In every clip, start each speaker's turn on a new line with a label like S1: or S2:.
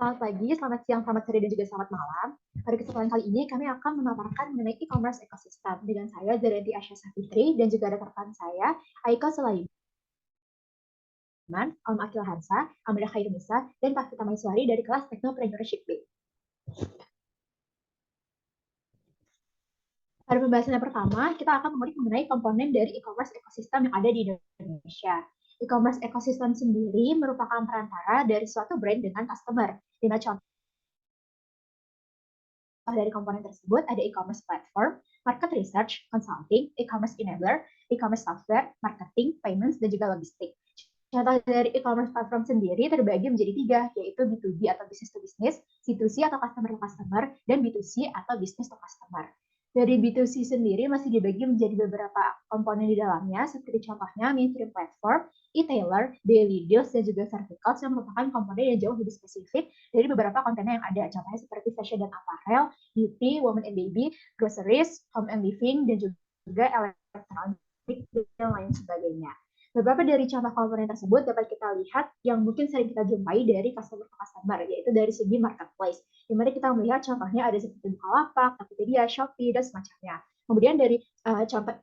S1: Selamat pagi, selamat siang, selamat sore, dan juga selamat malam. Pada kesempatan kali ini, kami akan memaparkan mengenai e-commerce ekosistem. Dengan saya, Zaranti Asya Safitri, dan juga ada rekan saya, Aika Sulaiman, Om Akil Hansa, Amanda Khairunisa, dan Pak Fita Maiswari dari kelas Technopreneurship B. Pada pembahasan yang pertama, kita akan mengulik mengenai komponen dari e-commerce ekosistem yang ada di Indonesia. E-commerce ekosistem sendiri merupakan perantara dari suatu brand dengan customer. Di mana contoh dari komponen tersebut ada e-commerce platform, market research, consulting, e-commerce enabler, e-commerce software, marketing, payments, dan juga logistik. Contoh dari e-commerce platform sendiri terbagi menjadi tiga, yaitu B2B atau business to business, C2C atau customer to customer, dan B2C atau business to customer. Dari B2C sendiri masih dibagi menjadi beberapa komponen di dalamnya, seperti contohnya mainstream platform, e-tailer, daily deals, dan juga verticals yang merupakan komponen yang jauh lebih spesifik dari beberapa konten yang ada. Contohnya seperti fashion dan apparel, beauty, woman and baby, groceries, home and living, dan juga elektronik, dan lain sebagainya. Beberapa dari contoh komponen tersebut dapat kita lihat yang mungkin sering kita jumpai dari customer to customer, yaitu dari segi marketplace. Di mana kita melihat contohnya ada seperti Bukalapak, Tokopedia, Shopee, dan semacamnya. Kemudian dari contoh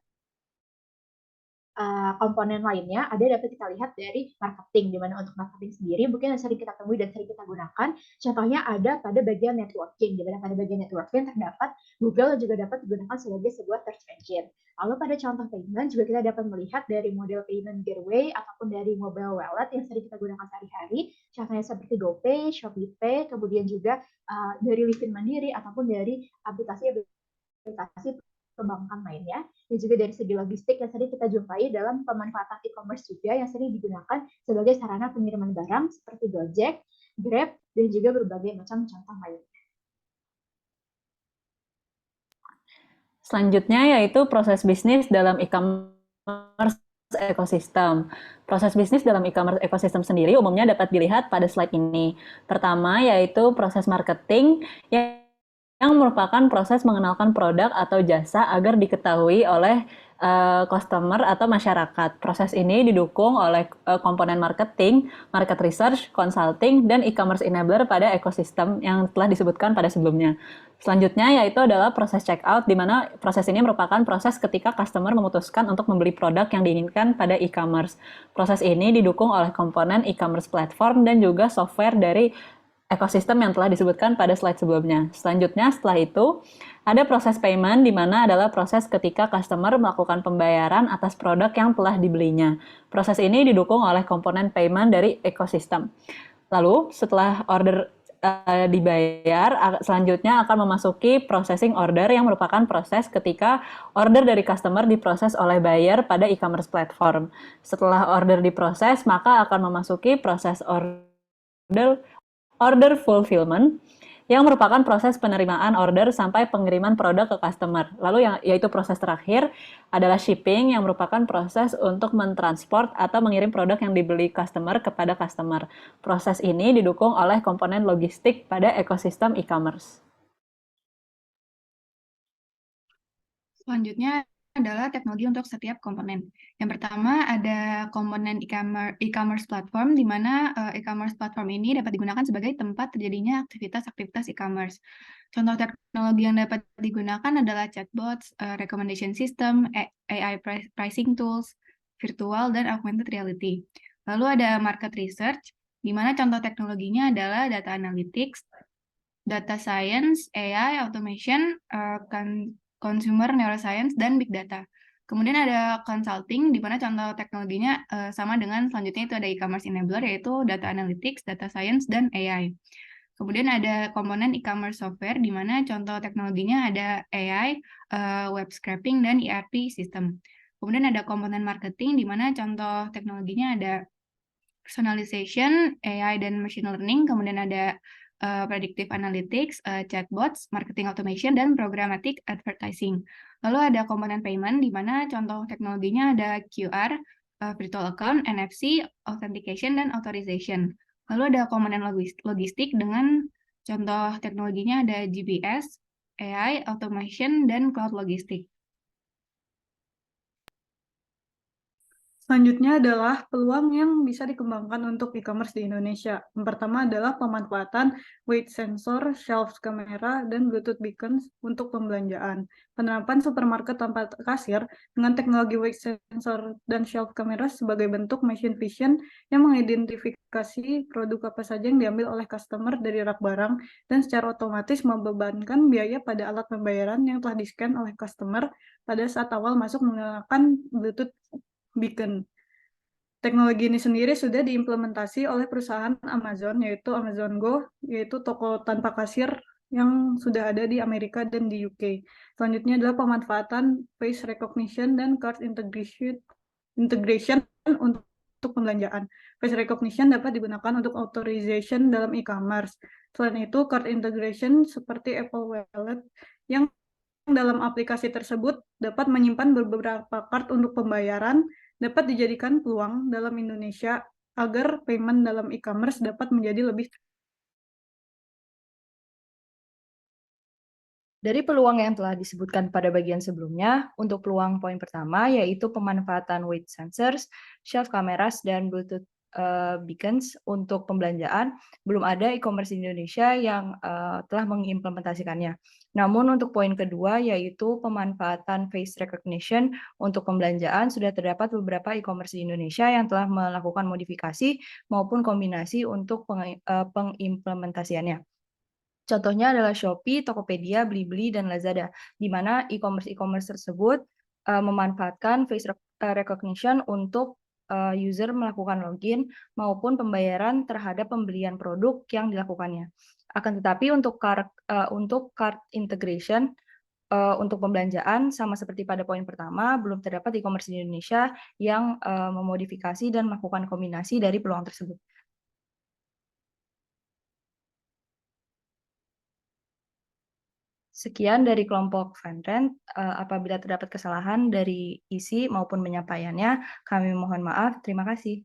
S1: komponen lainnya ada dapat kita lihat dari marketing, di mana untuk marketing sendiri mungkin yang sering kita temui dan sering kita gunakan. Contohnya ada pada bagian networking, di mana pada bagian networking terdapat Google juga dapat digunakan sebagai sebuah search engine. Lalu pada contoh payment juga kita dapat melihat dari model payment gateway ataupun dari mobile wallet yang sering kita gunakan sehari-hari. Contohnya seperti GoPay, ShopeePay, kemudian juga dari Livin Mandiri ataupun dari aplikasi perbankan lainnya, dan juga dari segi logistik yang sering kita jumpai dalam pemanfaatan e-commerce juga yang sering digunakan sebagai sarana pengiriman barang seperti Gojek, Grab, dan juga berbagai macam contoh lainnya.
S2: Selanjutnya yaitu proses bisnis dalam e-commerce ekosistem. Proses bisnis dalam e-commerce ekosistem sendiri umumnya dapat dilihat pada slide ini. Pertama yaitu proses marketing yang merupakan proses mengenalkan produk atau jasa agar diketahui oleh customer atau masyarakat. Proses ini didukung oleh komponen marketing, market research, consulting, dan e-commerce enabler pada ekosistem yang telah disebutkan pada sebelumnya. Selanjutnya yaitu adalah proses checkout, di mana proses ini merupakan proses ketika customer memutuskan untuk membeli produk yang diinginkan pada e-commerce. Proses ini didukung oleh komponen e-commerce platform dan juga software dari ekosistem yang telah disebutkan pada slide sebelumnya. Selanjutnya setelah itu ada proses payment, di mana adalah proses ketika customer melakukan pembayaran atas produk yang telah dibelinya. Proses ini didukung oleh komponen payment dari ekosistem. Lalu setelah order dibayar, selanjutnya akan memasuki processing order yang merupakan proses ketika order dari customer diproses oleh buyer pada e-commerce platform. Setelah order diproses, maka akan memasuki proses order fulfillment yang merupakan proses penerimaan order sampai pengiriman produk ke customer. Lalu yaitu proses terakhir adalah shipping yang merupakan proses untuk mentransport atau mengirim produk yang dibeli customer kepada customer. Proses ini didukung oleh komponen logistik pada ekosistem e-commerce.
S3: Selanjutnya adalah teknologi untuk setiap komponen. Yang pertama ada komponen e-commerce platform, di mana e-commerce platform ini dapat digunakan sebagai tempat terjadinya aktivitas-aktivitas e-commerce. Contoh teknologi yang dapat digunakan adalah chatbots, recommendation system, AI pricing tools, virtual, dan augmented reality. Lalu ada market research, di mana contoh teknologinya adalah data analytics, data science, AI, automation, consumer neuroscience, dan big data. Kemudian ada consulting, di mana contoh teknologinya sama dengan selanjutnya itu ada e-commerce enabler, yaitu data analytics, data science, dan AI. Kemudian ada komponen e-commerce software, di mana contoh teknologinya ada AI, web scraping, dan ERP system. Kemudian ada komponen marketing, di mana contoh teknologinya ada personalization, AI, dan machine learning. Kemudian ada predictive analytics, chatbots, marketing automation, dan programmatic advertising. Lalu ada komponen payment, di mana contoh teknologinya ada QR, virtual account, NFC, authentication, dan authorization. Lalu ada komponen logistik dengan contoh teknologinya ada GPS, AI, automation, dan cloud logistik.
S4: Selanjutnya adalah peluang yang bisa dikembangkan untuk e-commerce di Indonesia. Yang pertama adalah pemanfaatan weight sensor, shelf kamera, dan Bluetooth beacons untuk pembelanjaan. Penerapan supermarket tanpa kasir dengan teknologi weight sensor dan shelf kamera sebagai bentuk machine vision yang mengidentifikasi produk apa saja yang diambil oleh customer dari rak barang dan secara otomatis membebankan biaya pada alat pembayaran yang telah di-scan oleh customer pada saat awal masuk menggunakan Bluetooth beacon. Teknologi ini sendiri sudah diimplementasi oleh perusahaan Amazon, yaitu Amazon Go, yaitu toko tanpa kasir yang sudah ada di Amerika dan di UK. Selanjutnya adalah pemanfaatan face recognition dan card integration untuk pembelanjaan. Face recognition dapat digunakan untuk authorization dalam e-commerce. Selain itu, card integration seperti Apple Wallet yang dalam aplikasi tersebut dapat menyimpan beberapa card untuk pembayaran dapat dijadikan peluang dalam Indonesia agar payment dalam e-commerce dapat menjadi lebih.
S5: Dari peluang yang telah disebutkan pada bagian sebelumnya, untuk peluang poin pertama yaitu pemanfaatan weight sensors, shelf cameras, dan Bluetooth beacons untuk pembelanjaan, belum ada e-commerce di Indonesia yang telah mengimplementasikannya. Namun untuk poin kedua yaitu pemanfaatan face recognition untuk pembelanjaan, sudah terdapat beberapa e-commerce di Indonesia yang telah melakukan modifikasi maupun kombinasi untuk pengimplementasiannya. Contohnya adalah Shopee, Tokopedia, Blibli, dan Lazada, di mana e-commerce tersebut memanfaatkan face recognition untuk user melakukan login maupun pembayaran terhadap pembelian produk yang dilakukannya. Akan tetapi untuk cart integration untuk pembelanjaan, sama seperti pada poin pertama, belum terdapat e-commerce di Indonesia yang memodifikasi dan melakukan kombinasi dari peluang tersebut. Sekian dari kelompok Fanrent. Apabila terdapat kesalahan dari isi maupun penyampaiannya, kami mohon maaf. Terima kasih.